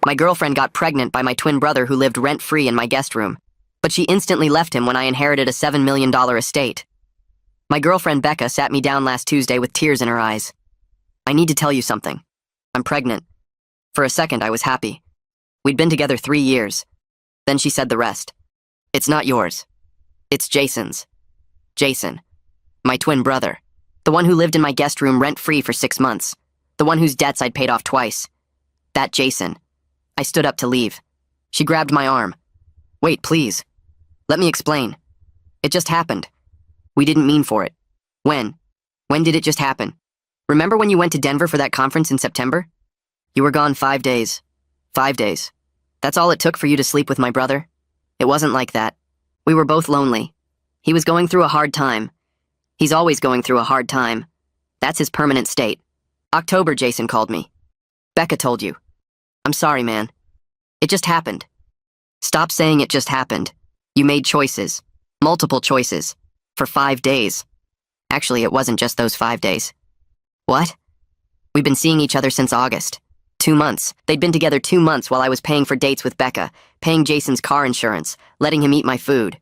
My girlfriend got pregnant by my twin brother who lived rent-free in my guest room, but she instantly left him when I inherited a $7 million estate. My girlfriend Becca sat me down last Tuesday with tears in her eyes. I need to tell you something. I'm pregnant. For a second, I was happy. We'd been together 3 years. Then she said the rest. It's not yours. It's Jason's. Jason. My twin brother. The one who lived in my guest room rent-free for 6 months. The one whose debts I'd paid off twice. That Jason. I stood up to leave. She grabbed my arm. Wait, please. Let me explain. It just happened. We didn't mean for it. When? When did it just happen? Remember when you went to Denver for that conference in September? You were gone 5 days. 5 days. That's all it took for you to sleep with my brother? It wasn't like that. We were both lonely. He was going through a hard time. He's always going through a hard time. That's his permanent state. October, Jason called me. Becca told you. I'm sorry, man. It just happened. Stop saying it just happened. You made choices. Multiple choices. For 5 days. Actually, it wasn't just those 5 days. What? We've been seeing each other since August. 2 months. They'd been together 2 months while I was paying for dates with Becca, paying Jason's car insurance, letting him eat my food.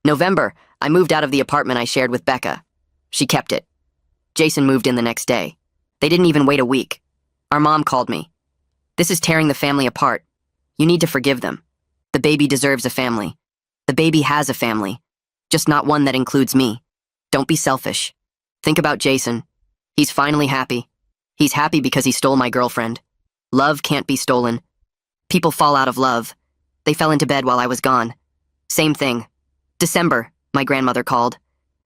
November, I moved out of the apartment I shared with Becca. She kept it. Jason moved in the next day. They didn't even wait a week. Our mom called me. This is tearing the family apart. You need to forgive them. The baby deserves a family. The baby has a family. Just not one that includes me. Don't be selfish. Think about Jason. He's finally happy. He's happy because he stole my girlfriend. Love can't be stolen. People fall out of love. They fell into bed while I was gone. Same thing. December, my grandmother called.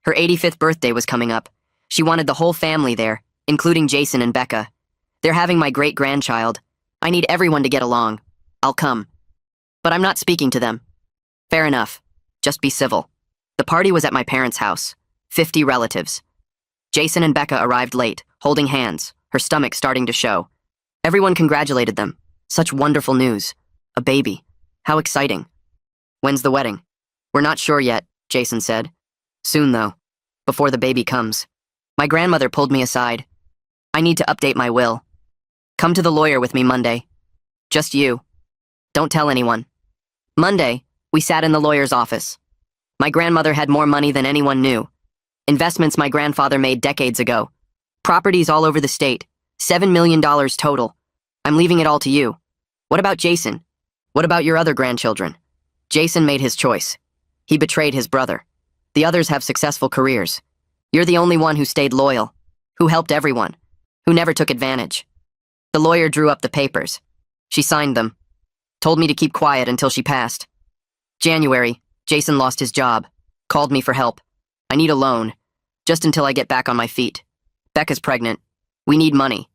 Her 85th birthday was coming up. She wanted the whole family there, including Jason and Becca. They're having my great-grandchild. I need everyone to get along. I'll come. But I'm not speaking to them. Fair enough. Just be civil. The party was at my parents' house. 50 relatives. Jason and Becca arrived late, holding hands, her stomach starting to show. Everyone congratulated them. Such wonderful news. A baby. How exciting. When's the wedding? We're not sure yet, Jason said. Soon, though. Before the baby comes. My grandmother pulled me aside. I need to update my will. Come to the lawyer with me Monday. Just you. Don't tell anyone. Monday, we sat in the lawyer's office. My grandmother had more money than anyone knew. Investments my grandfather made decades ago. Properties all over the state. $7 million total. I'm leaving it all to you. What about Jason? What about your other grandchildren? Jason made his choice. He betrayed his brother. The others have successful careers. You're the only one who stayed loyal, who helped everyone, who never took advantage. The lawyer drew up the papers. She signed them. Told me to keep quiet until she passed. January, Jason lost his job. Called me for help. I need a loan. Just until I get back on my feet. Becca's pregnant. We need money.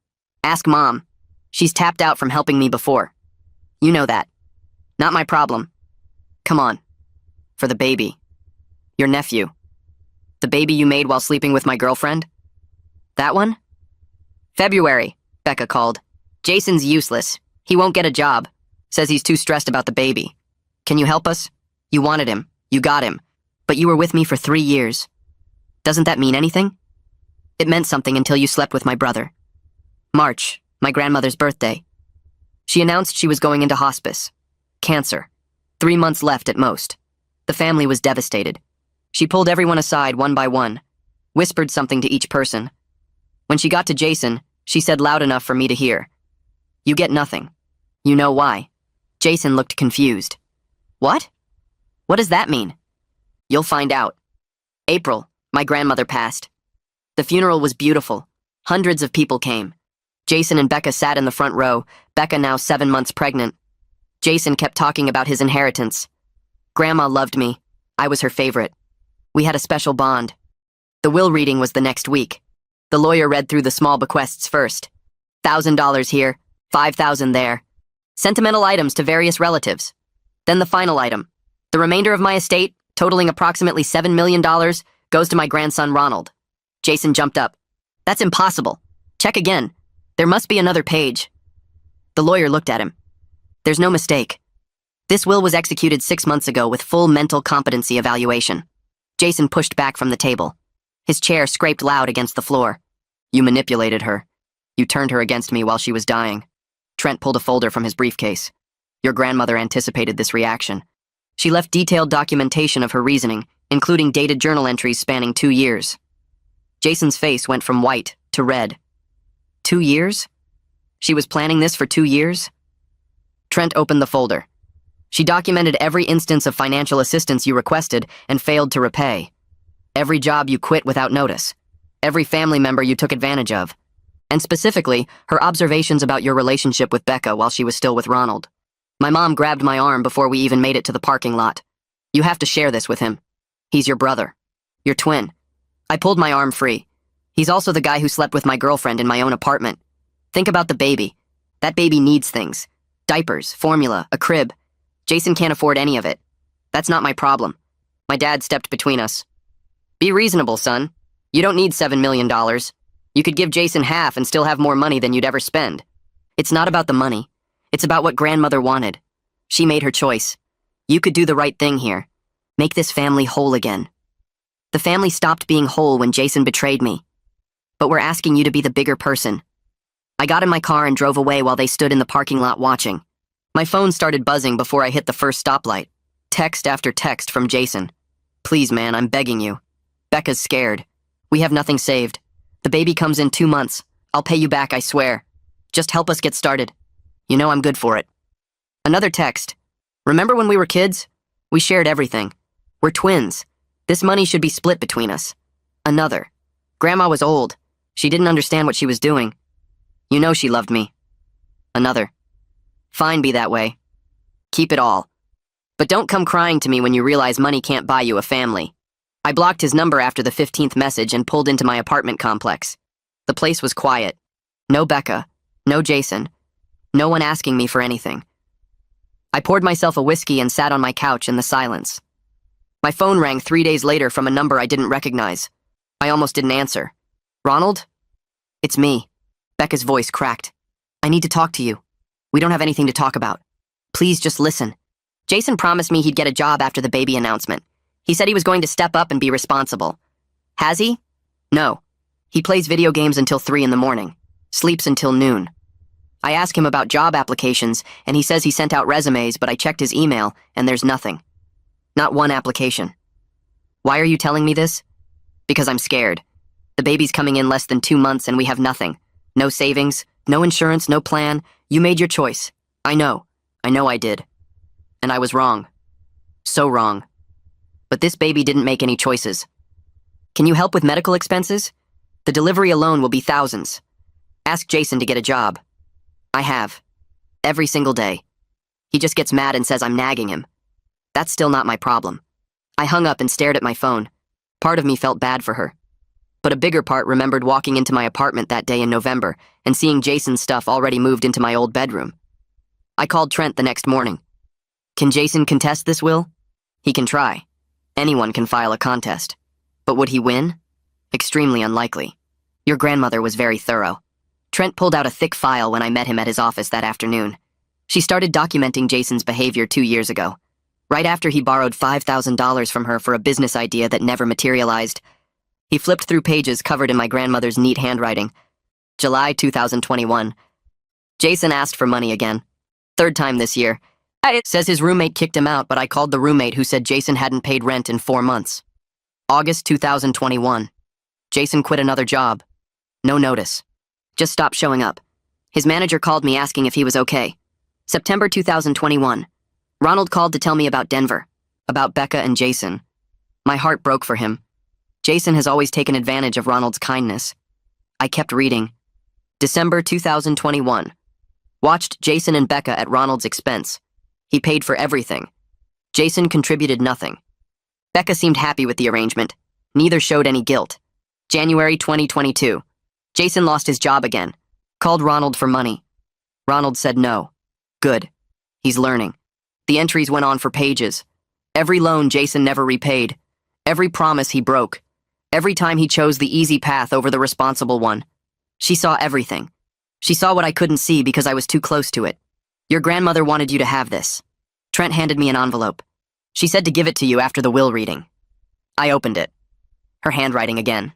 Ask Mom. She's tapped out from helping me before. You know that. Not my problem. Come on. For the baby. Your nephew. The baby you made while sleeping with my girlfriend? That one? February, Becca called. Jason's useless. He won't get a job. Says he's too stressed about the baby. Can you help us? You wanted him. You got him. But you were with me for 3 years. Doesn't that mean anything? It meant something until you slept with my brother. March, my grandmother's birthday. She announced she was going into hospice. Cancer. 3 months left at most. The family was devastated. She pulled everyone aside one by one, whispered something to each person. When she got to Jason, she said loud enough for me to hear. You get nothing. You know why? Jason looked confused. What? What does that mean? You'll find out. April, my grandmother passed. The funeral was beautiful. Hundreds of people came. Jason and Becca sat in the front row, Becca now 7 months pregnant. Jason kept talking about his inheritance. Grandma loved me. I was her favorite. We had a special bond. The will reading was the next week. The lawyer read through the small bequests first. $1,000 here, $5,000 there. Sentimental items to various relatives. Then the final item. The remainder of my estate, totaling approximately $7 million, goes to my grandson Ronald. Jason jumped up. That's impossible. Check again. There must be another page. The lawyer looked at him. There's no mistake. This will was executed 6 months ago with full mental competency evaluation. Jason pushed back from the table. His chair scraped loud against the floor. You manipulated her. You turned her against me while she was dying. Trent pulled a folder from his briefcase. Your grandmother anticipated this reaction. She left detailed documentation of her reasoning, including dated journal entries spanning 2 years. Jason's face went from white to red. 2 years? She was planning this for 2 years? Trent opened the folder. She documented every instance of financial assistance you requested and failed to repay. Every job you quit without notice. Every family member you took advantage of. And specifically, her observations about your relationship with Becca while she was still with Ronald. My mom grabbed my arm before we even made it to the parking lot. You have to share this with him. He's your brother. Your twin. I pulled my arm free. He's also the guy who slept with my girlfriend in my own apartment. Think about the baby. That baby needs things. Diapers, formula, a crib. Jason can't afford any of it. That's not my problem. My dad stepped between us. Be reasonable, son. You don't need $7 million. You could give Jason half and still have more money than you'd ever spend. It's not about the money. It's about what grandmother wanted. She made her choice. You could do the right thing here. Make this family whole again. The family stopped being whole when Jason betrayed me. But we're asking you to be the bigger person. I got in my car and drove away while they stood in the parking lot watching. My phone started buzzing before I hit the first stoplight. Text after text from Jason. Please, man, I'm begging you. Becca's scared. We have nothing saved. The baby comes in 2 months. I'll pay you back, I swear. Just help us get started. You know I'm good for it. Another text. Remember when we were kids? We shared everything. We're twins. This money should be split between us. Another. Grandma was old. She didn't understand what she was doing. You know she loved me. Another. Fine, be that way. Keep it all. But don't come crying to me when you realize money can't buy you a family. I blocked his number after the 15th message and pulled into my apartment complex. The place was quiet. No Becca. No Jason. No one asking me for anything. I poured myself a whiskey and sat on my couch in the silence. My phone rang 3 days later from a number I didn't recognize. I almost didn't answer. Ronald? It's me. Becca's voice cracked. I need to talk to you. We don't have anything to talk about. Please just listen. Jason promised me he'd get a job after the baby announcement. He said he was going to step up and be responsible. Has he? No. He plays video games until 3 in the morning. Sleeps until noon. I asked him about job applications, and he says he sent out resumes, but I checked his email, and there's nothing. Not one application. Why are you telling me this? Because I'm scared. The baby's coming in less than 2 months, and we have nothing. No savings, no insurance, no plan. You made your choice. I know. I know I did. And I was wrong. So wrong. But this baby didn't make any choices. Can you help with medical expenses? The delivery alone will be thousands. Ask Jason to get a job. I have. Every single day. He just gets mad and says I'm nagging him. That's still not my problem. I hung up and stared at my phone. Part of me felt bad for her. But a bigger part remembered walking into my apartment that day in November and seeing Jason's stuff already moved into my old bedroom. I called Trent the next morning. Can Jason contest this will? He can try. Anyone can file a contest. But would he win? Extremely unlikely. Your grandmother was very thorough. Trent pulled out a thick file when I met him at his office that afternoon. She started documenting Jason's behavior 2 years ago, right after he borrowed $5,000 from her for a business idea that never materialized. He flipped through pages covered in my grandmother's neat handwriting. July 2021. Jason asked for money again. 3rd time this year. It says his roommate kicked him out, but I called the roommate who said Jason hadn't paid rent in 4 months. August 2021. Jason quit another job. No notice. Just stopped showing up. His manager called me asking if he was okay. September 2021. Ronald called to tell me about Denver, about Becca and Jason. My heart broke for him. Jason has always taken advantage of Ronald's kindness. I kept reading. December 2021. Watched Jason and Becca at Ronald's expense. He paid for everything. Jason contributed nothing. Becca seemed happy with the arrangement. Neither showed any guilt. January 2022. Jason lost his job again. Called Ronald for money. Ronald said no. Good. He's learning. The entries went on for pages. Every loan Jason never repaid. Every promise he broke. Every time he chose the easy path over the responsible one. She saw everything. She saw what I couldn't see because I was too close to it. Your grandmother wanted you to have this. Trent handed me an envelope. She said to give it to you after the will reading. I opened it. Her handwriting again.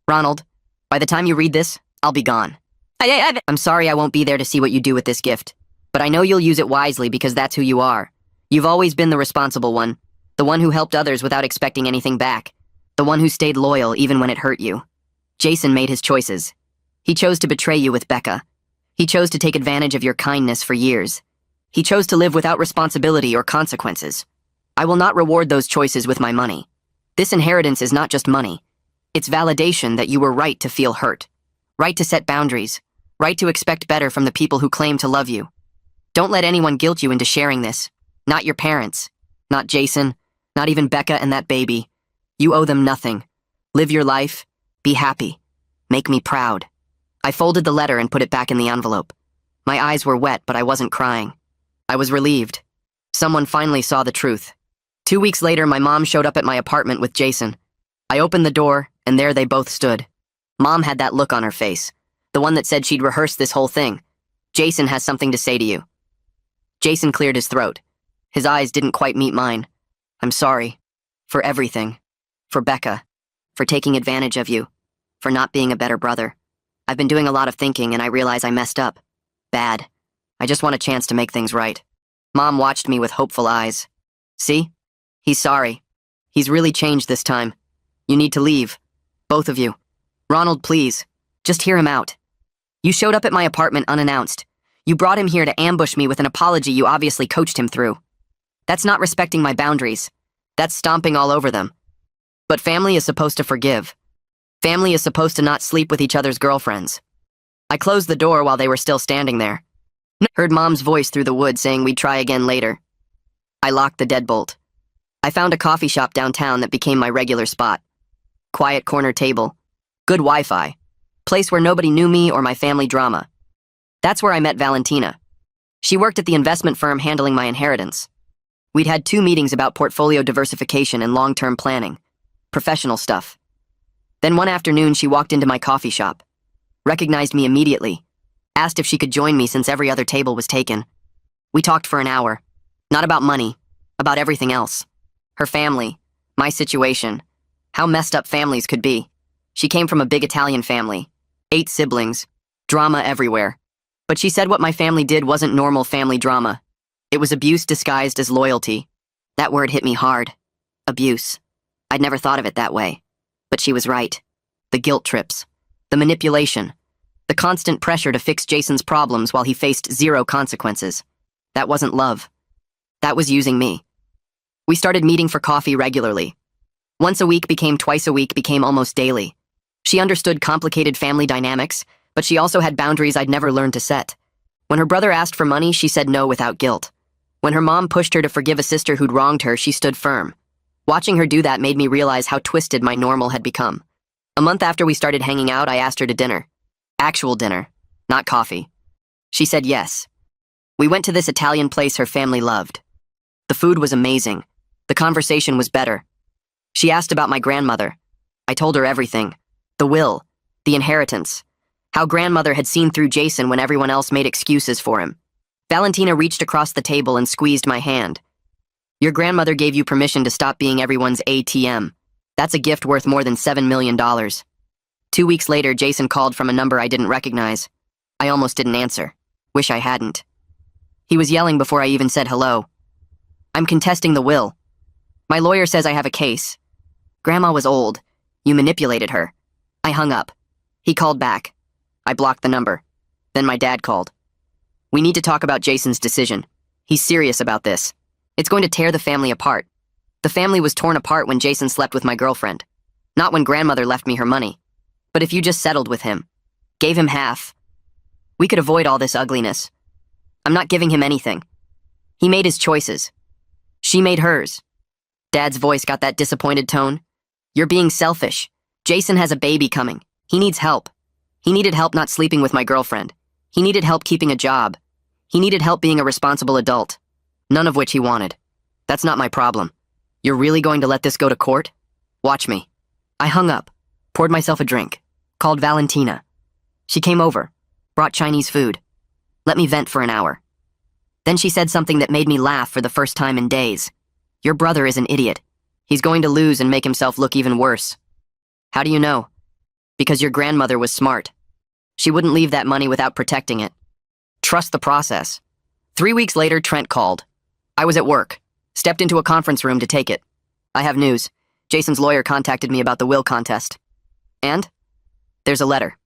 Ronald, by the time you read this, I'll be gone. I'm sorry I won't be there to see what you do with this gift, but I know you'll use it wisely because that's who you are. You've always been the responsible one, the one who helped others without expecting anything back, the one who stayed loyal even when it hurt you. Jason made his choices. He chose to betray you with Becca. He chose to take advantage of your kindness for years. He chose to live without responsibility or consequences. I will not reward those choices with my money. This inheritance is not just money. It's validation that you were right to feel hurt, right to set boundaries, right to expect better from the people who claim to love you. Don't let anyone guilt you into sharing this. Not your parents, not Jason, not even Becca and that baby. You owe them nothing. Live your life. Be happy. Make me proud. I folded the letter and put it back in the envelope. My eyes were wet, but I wasn't crying. I was relieved. Someone finally saw the truth. 2 weeks later, my mom showed up at my apartment with Jason. I opened the door, and there they both stood. Mom had that look on her face, the one that said she'd rehearsed this whole thing. Jason has something to say to you. Jason cleared his throat. His eyes didn't quite meet mine. I'm sorry. For everything. For Becca. For taking advantage of you. For not being a better brother. I've been doing a lot of thinking, and I realize I messed up. Bad. I just want a chance to make things right. Mom watched me with hopeful eyes. See? He's sorry. He's really changed this time. You need to leave. Both of you. Ronald, please. Just hear him out. You showed up at my apartment unannounced. You brought him here to ambush me with an apology you obviously coached him through. That's not respecting my boundaries. That's stomping all over them. But family is supposed to forgive. Family is supposed to not sleep with each other's girlfriends. I closed the door while they were still standing there. Heard Mom's voice through the wood saying we'd try again later. I locked the deadbolt. I found a coffee shop downtown that became my regular spot. Quiet corner table. Good Wi-Fi. Place where nobody knew me or my family drama. That's where I met Valentina. She worked at the investment firm handling my inheritance. We'd had 2 meetings about portfolio diversification and long-term planning. Professional stuff. Then one afternoon she walked into my coffee shop. Recognized me immediately. Asked if she could join me since every other table was taken. We talked for an hour. Not about money. About everything else. Her family. My situation. How messed up families could be. She came from a big Italian family. 8 siblings. Drama everywhere. But she said what my family did wasn't normal family drama. It was abuse disguised as loyalty. That word hit me hard. Abuse. I'd never thought of it that way. But she was right. The guilt trips. The manipulation. The constant pressure to fix Jason's problems while he faced 0 consequences. That wasn't love. That was using me. We started meeting for coffee regularly. Once a week became twice a week became almost daily. She understood complicated family dynamics, but she also had boundaries I'd never learned to set. When her brother asked for money, she said no without guilt. When her mom pushed her to forgive a sister who'd wronged her, she stood firm. Watching her do that made me realize how twisted my normal had become. A month after we started hanging out, I asked her to dinner. Actual dinner, not coffee. She said yes. We went to this Italian place her family loved. The food was amazing. The conversation was better. She asked about my grandmother. I told her everything. The will, the inheritance, how grandmother had seen through Jason when everyone else made excuses for him. Valentina reached across the table and squeezed my hand. Your grandmother gave you permission to stop being everyone's ATM. That's a gift worth more than $7 million. 2 weeks later, Jason called from a number I didn't recognize. I almost didn't answer. Wish I hadn't. He was yelling before I even said hello. I'm contesting the will. My lawyer says I have a case. Grandma was old. You manipulated her. I hung up. He called back. I blocked the number. Then my dad called. We need to talk about Jason's decision. He's serious about this. It's going to tear the family apart. The family was torn apart when Jason slept with my girlfriend. Not when grandmother left me her money. But if you just settled with him, gave him half, we could avoid all this ugliness. I'm not giving him anything. He made his choices. She made hers. Dad's voice got that disappointed tone. You're being selfish. Jason has a baby coming. He needs help. He needed help not sleeping with my girlfriend. He needed help keeping a job. He needed help being a responsible adult. None of which he wanted. That's not my problem. You're really going to let this go to court? Watch me. I hung up, poured myself a drink, called Valentina. She came over, brought Chinese food, let me vent for an hour. Then she said something that made me laugh for the first time in days. Your brother is an idiot. He's going to lose and make himself look even worse. How do you know? Because your grandmother was smart. She wouldn't leave that money without protecting it. Trust the process. 3 weeks later, Trent called. I was at work. Stepped into a conference room to take it. I have news. Jason's lawyer contacted me about the will contest. And? There's a letter.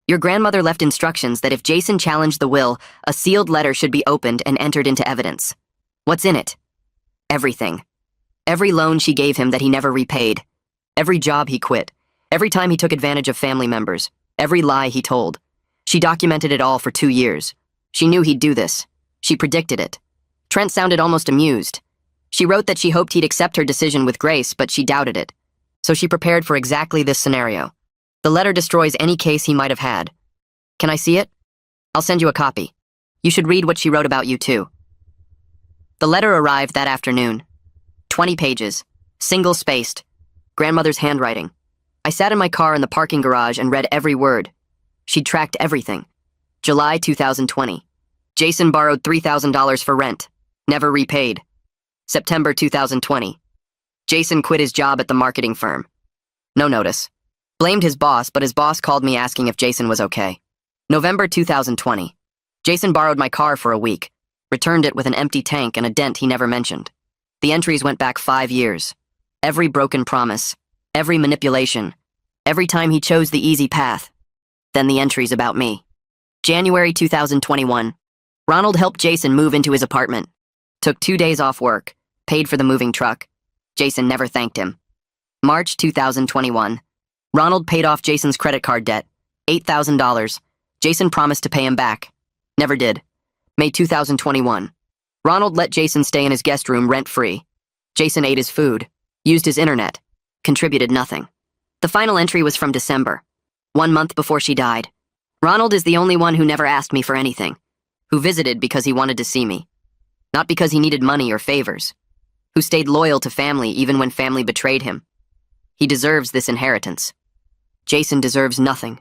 Your grandmother left instructions that if Jason challenged the will, a sealed letter should be opened and entered into evidence. What's in it? Everything. Every loan she gave him that he never repaid. Every job he quit. Every time he took advantage of family members. Every lie he told. She documented it all for 2 years. She knew he'd do this. She predicted it. Trent sounded almost amused. She wrote that she hoped he'd accept her decision with grace, but she doubted it. So she prepared for exactly this scenario. The letter destroys any case he might have had. Can I see it? I'll send you a copy. You should read what she wrote about you, too. The letter arrived that afternoon. 20 pages. Single-spaced. Grandmother's handwriting. I sat in my car in the parking garage and read every word. She'd tracked everything. July 2020. Jason borrowed $3,000 for rent. Never repaid. September 2020. Jason quit his job at the marketing firm. No notice. Blamed his boss, but his boss called me asking if Jason was okay. November 2020. Jason borrowed my car for a week. Returned it with an empty tank and a dent he never mentioned. The entries went back 5 years. Every broken promise. Every manipulation. Every time he chose the easy path. Then the entries about me. January 2021. Ronald helped Jason move into his apartment. Took 2 days off work. Paid for the moving truck. Jason never thanked him. March 2021. Ronald paid off Jason's credit card debt. $8,000. Jason promised to pay him back. Never did. May 2021. Ronald let Jason stay in his guest room rent-free. Jason ate his food. Used his internet. Contributed nothing. The final entry was from December. 1 month before she died. Ronald is the only one who never asked me for anything. Who visited because he wanted to see me. Not because he needed money or favors. Who stayed loyal to family even when family betrayed him. He deserves this inheritance. Jason deserves nothing.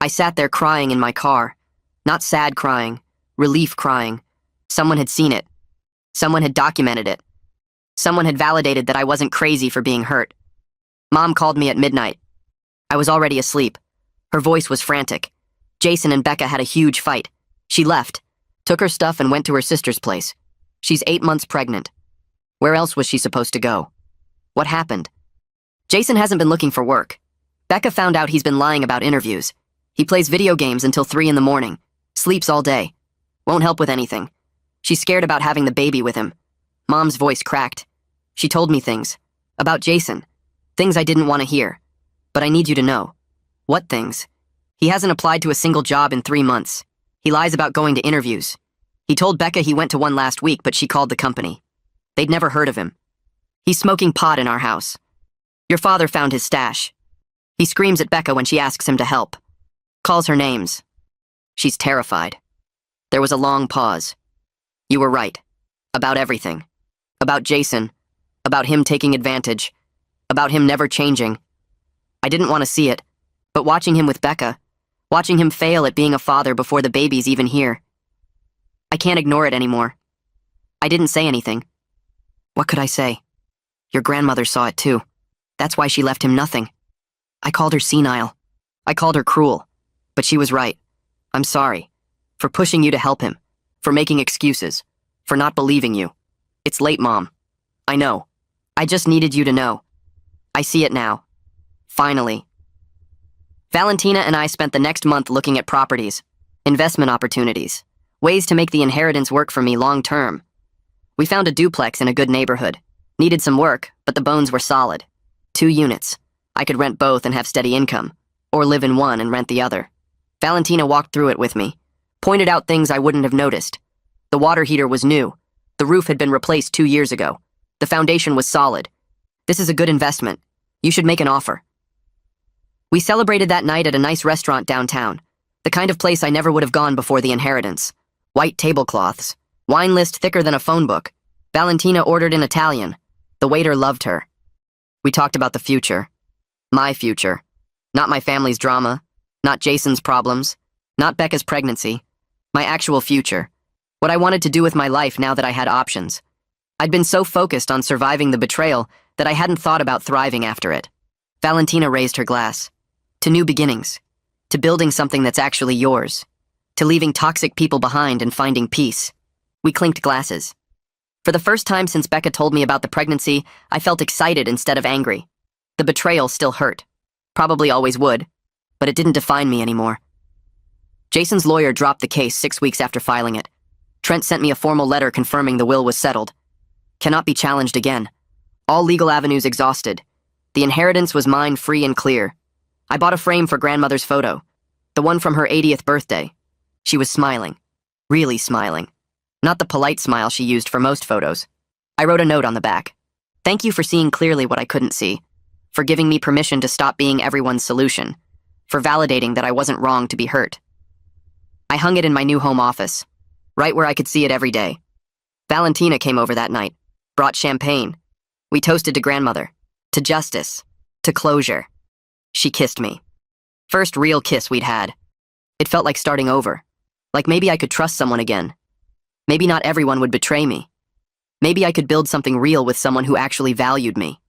I sat there crying in my car. Not sad crying. Relief crying. Someone had seen it. Someone had documented it. Someone had validated that I wasn't crazy for being hurt. Mom called me at midnight. I was already asleep. Her voice was frantic. Jason and Becca had a huge fight. She left, took her stuff and went to her sister's place. She's 8 months pregnant. Where else was she supposed to go? What happened? Jason hasn't been looking for work. Becca found out he's been lying about interviews. He plays video games until 3 in the morning. Sleeps all day. Won't help with anything. She's scared about having the baby with him. Mom's voice cracked. She told me things. About Jason. Things I didn't want to hear. But I need you to know. What things? He hasn't applied to a single job in 3 months. He lies about going to interviews. He told Becca he went to one last week, but she called the company. They'd never heard of him. He's smoking pot in our house. Your father found his stash. He screams at Becca when she asks him to help. Calls her names. She's terrified. There was a long pause. You were right. About everything. About Jason. About him taking advantage. About him never changing. I didn't want to see it, but watching him with Becca, watching him fail at being a father before the baby's even here. I can't ignore it anymore. I didn't say anything. What could I say? Your grandmother saw it too. That's why she left him nothing. I called her senile. I called her cruel. But she was right. I'm sorry. For pushing you to help him. For making excuses. For not believing you. It's late, Mom. I know. I just needed you to know. I see it now. Finally. Valentina and I spent the next month looking at properties, investment opportunities, ways to make the inheritance work for me long term. We found a duplex in a good neighborhood. Needed some work, but the bones were solid. 2 units. I could rent both and have steady income, or live in one and rent the other. Valentina walked through it with me, pointed out things I wouldn't have noticed. The water heater was new. The roof had been replaced 2 years ago. The foundation was solid. This is a good investment. You should make an offer. We celebrated that night at a nice restaurant downtown, the kind of place I never would have gone before the inheritance. White tablecloths, wine list thicker than a phone book. Valentina ordered in Italian. The waiter loved her. We talked about the future. My future. Not my family's drama. Not Jason's problems. Not Becca's pregnancy. My actual future. What I wanted to do with my life now that I had options. I'd been so focused on surviving the betrayal that I hadn't thought about thriving after it. Valentina raised her glass. To new beginnings. to building something that's actually yours, to leaving toxic people behind and finding peace. We clinked glasses. For the first time since Becca told me about the pregnancy, I felt excited instead of angry. The betrayal still hurt. Probably always would, but it didn't define me anymore. Jason's lawyer dropped the case 6 weeks after filing it. Trent sent me a formal letter confirming the will was settled. Cannot be challenged again. All legal avenues exhausted. The inheritance was mine free and clear. I bought a frame for grandmother's photo, the one from her 80th birthday. She was smiling. Really smiling. Not the polite smile she used for most photos. I wrote a note on the back. Thank you for seeing clearly what I couldn't see, for giving me permission to stop being everyone's solution, for validating that I wasn't wrong to be hurt. I hung it in my new home office, right where I could see it every day. Valentina came over that night, brought champagne. We toasted to grandmother, to justice, to closure. She kissed me. First real kiss we'd had. It felt like starting over, like maybe I could trust someone again. Maybe not everyone would betray me. Maybe I could build something real with someone who actually valued me.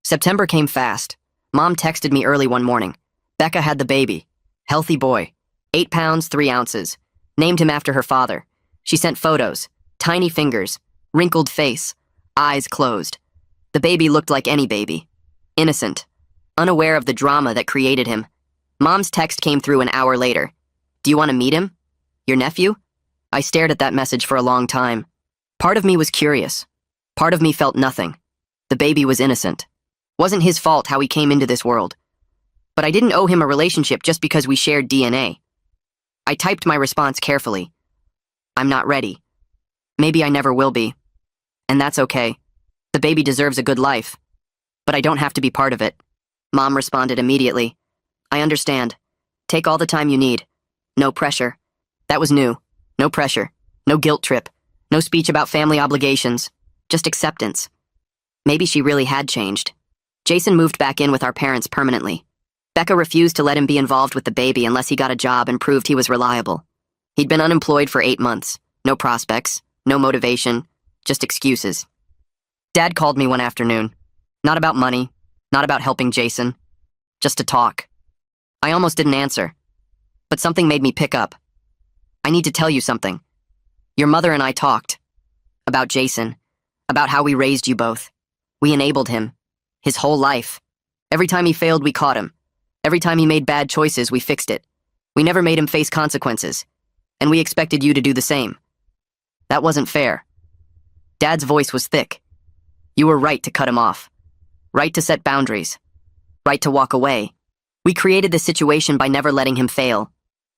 September came fast. Mom texted me early one morning. Becca had the baby. Healthy boy. 8 pounds, 3 ounces. Named him after her father. She sent photos. Tiny fingers. Wrinkled face. Eyes closed. The baby looked like any baby. Innocent. Unaware of the drama that created him. Mom's text came through an hour later. Do you want to meet him? Your nephew? I stared at that message for a long time. Part of me was curious. Part of me felt nothing. The baby was innocent. Wasn't his fault how he came into this world. But I didn't owe him a relationship just because we shared DNA. I typed my response carefully. I'm not ready. Maybe I never will be. And that's okay. The baby deserves a good life. But I don't have to be part of it. Mom responded immediately. I understand. Take all the time you need. No pressure. That was new. No pressure. No guilt trip. No speech about family obligations. Just acceptance. Maybe she really had changed. Jason moved back in with our parents permanently. Becca refused to let him be involved with the baby unless he got a job and proved he was reliable. He'd been unemployed for 8 months. No prospects. No motivation. Just excuses. Dad called me one afternoon. Not about money. Not about helping Jason. Just to talk. I almost didn't answer. But something made me pick up. I need to tell you something. Your mother and I talked. About Jason. About how we raised you both. We enabled him. His whole life. Every time he failed, we caught him. Every time he made bad choices, we fixed it. We never made him face consequences. And we expected you to do the same. That wasn't fair. Dad's voice was thick. You were right to cut him off. Right to set boundaries. Right to walk away. We created this situation by never letting him fail.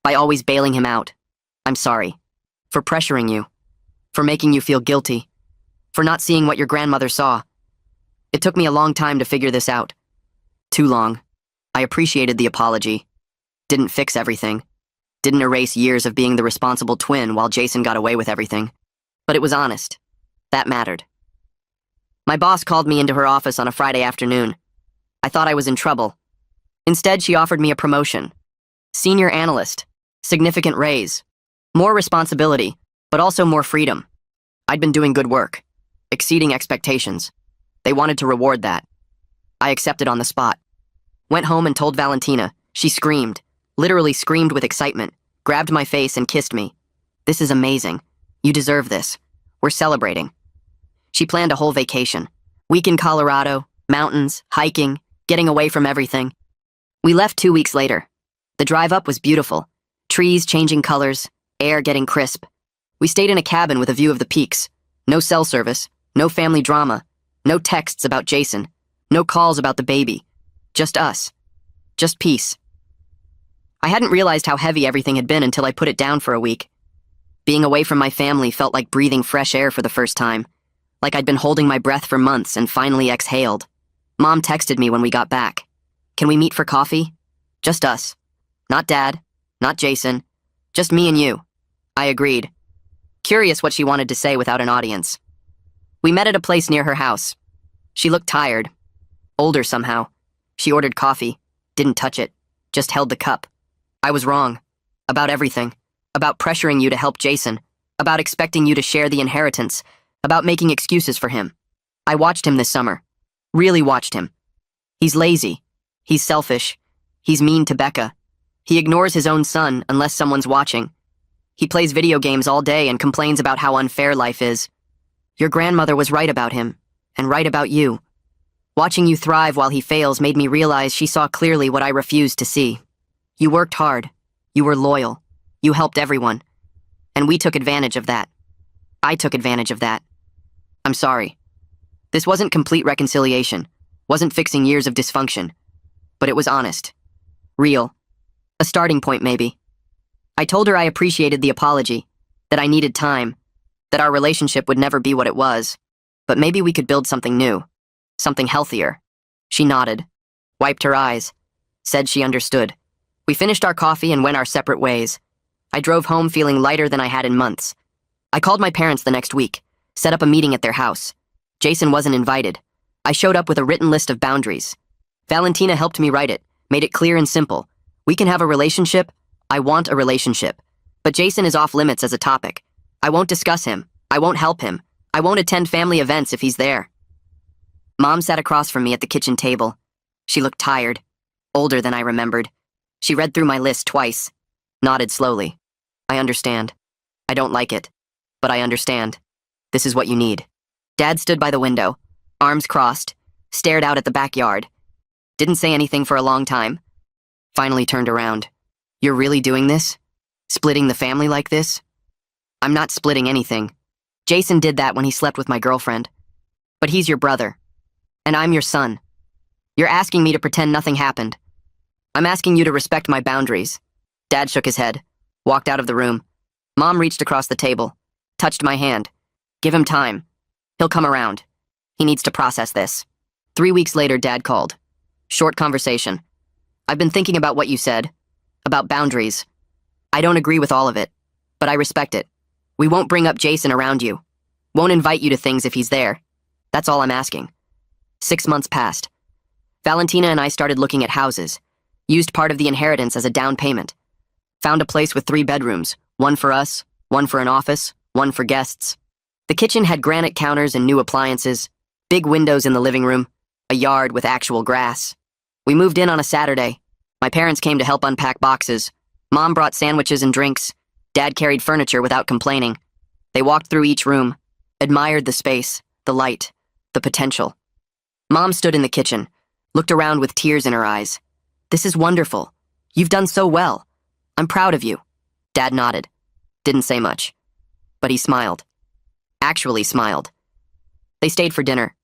By always bailing him out. I'm sorry. For pressuring you. For making you feel guilty. For not seeing what your grandmother saw. It took me a long time to figure this out. Too long. I appreciated the apology. Didn't fix everything. Didn't erase years of being the responsible twin while Jason got away with everything. But it was honest. That mattered. My boss called me into her office on a Friday afternoon. I thought I was in trouble. Instead, she offered me a promotion. Senior analyst. Significant raise. More responsibility, but also more freedom. I'd been doing good work. Exceeding expectations. They wanted to reward that. I accepted on the spot. Went home and told Valentina. She screamed. Literally screamed with excitement. Grabbed my face and kissed me. This is amazing. You deserve this. We're celebrating. She planned a whole vacation. Week in Colorado, mountains, hiking, getting away from everything. We left 2 weeks later. The drive up was beautiful. Trees changing colors, air getting crisp. We stayed in a cabin with a view of the peaks. No cell service, no family drama, no texts about Jason, no calls about the baby. Just us. Just peace. I hadn't realized how heavy everything had been until I put it down for a week. Being away from my family felt like breathing fresh air for the first time. Like I'd been holding my breath for months and finally exhaled. Mom texted me when we got back. Can we meet for coffee? Just us. Not Dad. Not Jason. Just me and you. I agreed. Curious what she wanted to say without an audience. We met at a place near her house. She looked tired. Older somehow. She ordered coffee. Didn't touch it. Just held the cup. I was wrong. About everything. About pressuring you to help Jason. About expecting you to share the inheritance. About making excuses for him. I watched him this summer. Really watched him. He's lazy. He's selfish. He's mean to Becca. He ignores his own son unless someone's watching. He plays video games all day and complains about how unfair life is. Your grandmother was right about him, and right about you. Watching you thrive while he fails made me realize she saw clearly what I refused to see. You worked hard. You were loyal. You helped everyone. And we took advantage of that. I took advantage of that. I'm sorry. This wasn't complete reconciliation, wasn't fixing years of dysfunction, but it was honest. Real. A starting point, maybe. I told her I appreciated the apology, that I needed time, that our relationship would never be what it was, but maybe we could build something new, something healthier. She nodded, wiped her eyes, said she understood. We finished our coffee and went our separate ways. I drove home feeling lighter than I had in months. I called my parents the next week, set up a meeting at their house. Jason wasn't invited. I showed up with a written list of boundaries. Valentina helped me write it, made it clear and simple. We can have a relationship. I want a relationship. But Jason is off limits as a topic. I won't discuss him. I won't help him. I won't attend family events if he's there. Mom sat across from me at the kitchen table. She looked tired, older than I remembered. She read through my list twice, nodded slowly. I understand. I don't like it, but I understand. This is what you need. Dad stood by the window, arms crossed, stared out at the backyard. Didn't say anything for a long time. Finally turned around. You're really doing this? Splitting the family like this? I'm not splitting anything. Jason did that when he slept with my girlfriend. But he's your brother. And I'm your son. You're asking me to pretend nothing happened. I'm asking you to respect my boundaries. Dad shook his head, walked out of the room. Mom reached across the table, touched my hand. Give him time. He'll come around. He needs to process this. 3 weeks later, Dad called. Short conversation. I've been thinking about what you said, about boundaries. I don't agree with all of it, but I respect it. We won't bring up Jason around you. Won't invite you to things if he's there. That's all I'm asking. 6 months passed. Valentina and I started looking at houses, used part of the inheritance as a down payment. Found a place with 3 bedrooms, one for us, one for an office, one for guests. The kitchen had granite counters and new appliances, big windows in the living room, a yard with actual grass. We moved in on a Saturday. My parents came to help unpack boxes. Mom brought sandwiches and drinks. Dad carried furniture without complaining. They walked through each room, admired the space, the light, the potential. Mom stood in the kitchen, looked around with tears in her eyes. This is wonderful. You've done so well. I'm proud of you. Dad nodded. Didn't say much. But he smiled. Actually smiled. They stayed for dinner.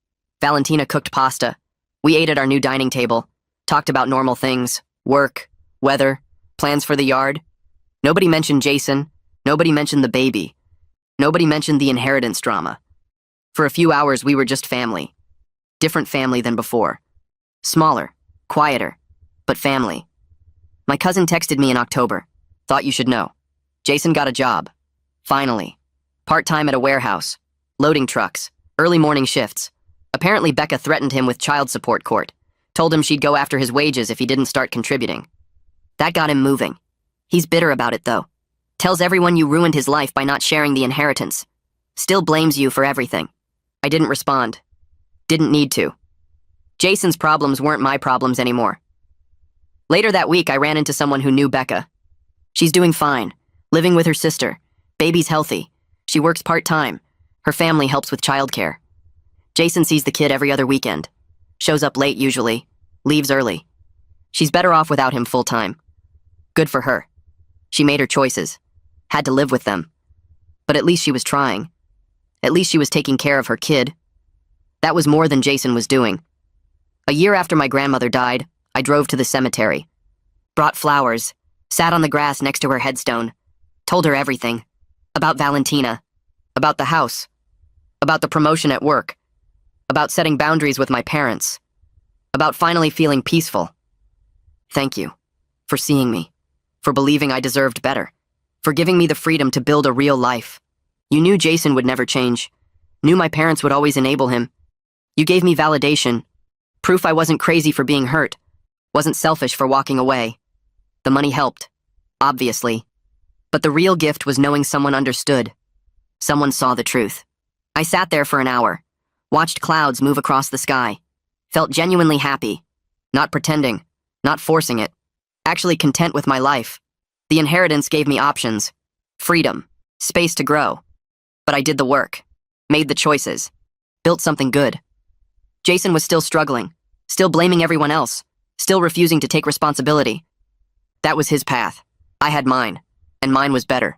Valentina cooked pasta. We ate at our new dining table, talked about normal things, work, weather, plans for the yard. Nobody mentioned Jason. Nobody mentioned the baby. Nobody mentioned the inheritance drama. For a few hours, we were just family. Different family than before. Smaller, quieter, but family. My cousin texted me in October. Thought you should know. Jason got a job. Finally. Part-time at a warehouse. Loading trucks. Early morning shifts. Apparently Becca threatened him with child support court. Told him she'd go after his wages if he didn't start contributing. That got him moving. He's bitter about it, though. Tells everyone you ruined his life by not sharing the inheritance. Still blames you for everything. I didn't respond. Didn't need to. Jason's problems weren't my problems anymore. Later that week, I ran into someone who knew Becca. She's doing fine, living with her sister. Baby's healthy. She works part-time. Her family helps with childcare. Jason sees the kid every other weekend. Shows up late usually. Leaves early. She's better off without him full-time. Good for her. She made her choices. Had to live with them. But at least she was trying. At least she was taking care of her kid. That was more than Jason was doing. A year after my grandmother died, I drove to the cemetery. Brought flowers. Sat on the grass next to her headstone. Told her everything. About Valentina. About the house. About the promotion at work. About setting boundaries with my parents. About finally feeling peaceful. Thank you. For seeing me. For believing I deserved better. For giving me the freedom to build a real life. You knew Jason would never change. Knew my parents would always enable him. You gave me validation. Proof I wasn't crazy for being hurt. Wasn't selfish for walking away. The money helped. Obviously. But the real gift was knowing someone understood. Someone saw the truth. I sat there for an hour. Watched clouds move across the sky. Felt genuinely happy. Not pretending. Not forcing it. actually content with my life. The inheritance gave me options, freedom, space to grow. But I did the work, made the choices, built something good. Jason was still struggling, still blaming everyone else, still refusing to take responsibility. That was his path. I had mine, and mine was better.